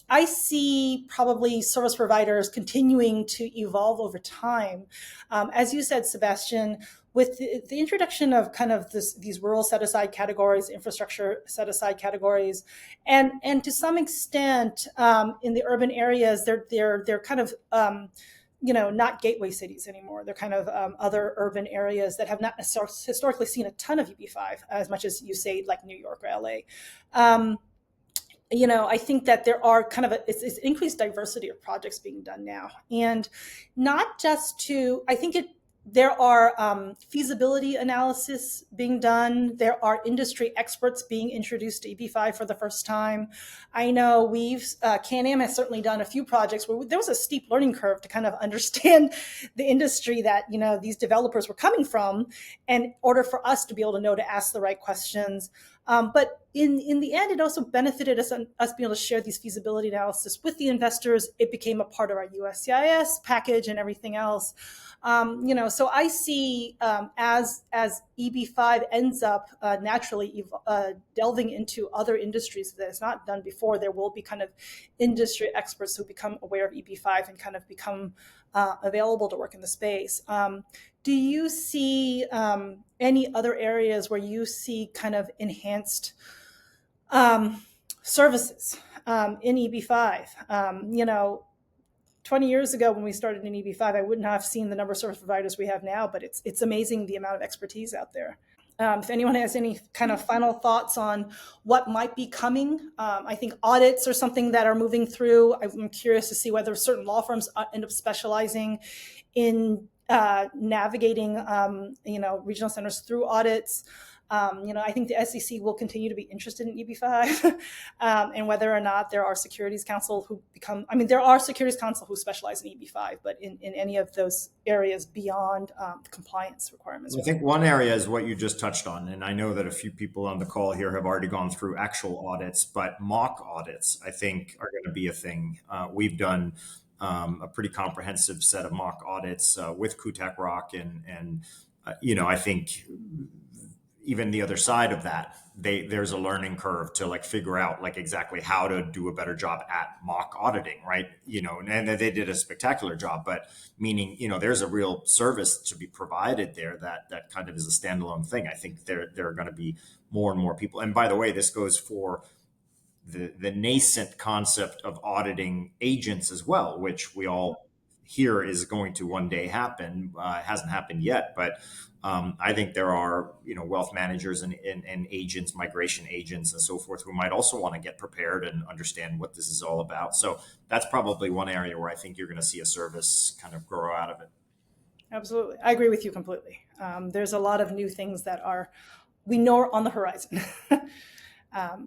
I see probably service providers continuing to evolve over time. As you said, Sebastian, with the introduction of kind of these rural set-aside categories, infrastructure set-aside categories, and to some extent in the urban areas, they're kind of not gateway cities anymore. They're kind of other urban areas that have not historically seen a ton of EB-5 as much as you say, like New York or LA. I think that there are kind of it's increased diversity of projects being done now, and not just to. I think there are feasibility analysis being done. There are industry experts being introduced to EB-5 for the first time. I know CanAm has certainly done a few projects where there was a steep learning curve to kind of understand the industry that these developers were coming from, in order for us to be able to know to ask the right questions. But in the end, it also benefited us being able to share these feasibility analysis with the investors. It became a part of our USCIS package and everything else. So I see as EB-5 ends up naturally delving into other industries that it's not done before, there will be kind of industry experts who become aware of EB-5 and kind of become available to work in the space. Do you see any other areas where you see kind of enhanced services in EB-5? 20 years ago when we started in EB-5, I wouldn't have seen the number of service providers we have now, but it's amazing the amount of expertise out there. If anyone has any kind of final thoughts on what might be coming, I think audits are something that are moving through. I'm curious to see whether certain law firms end up specializing in navigating, regional centers through audits. I think the SEC will continue to be interested in EB-5 and whether or not there are securities counsel there are securities counsel who specialize in EB-5, but in any of those areas beyond the compliance requirements. I think one area is what you just touched on. And I know that a few people on the call here have already gone through actual audits, but mock audits, I think, are going to be a thing. We've done a pretty comprehensive set of mock audits with Kutak Rock. And I think even the other side of that, there's a learning curve to figure out exactly how to do a better job at mock auditing, right? And they did a spectacular job, but meaning, there's a real service to be provided there that kind of is a standalone thing. I think there are going to be more and more people. And by the way, this goes for the nascent concept of auditing agents as well, which we all hear is going to one day happen. It hasn't happened yet, but I think there are, wealth managers and agents, migration agents and so forth, who might also want to get prepared and understand what this is all about. So that's probably one area where I think you're going to see a service kind of grow out of it. Absolutely. I agree with you completely. There's a lot of new things that we know are on the horizon.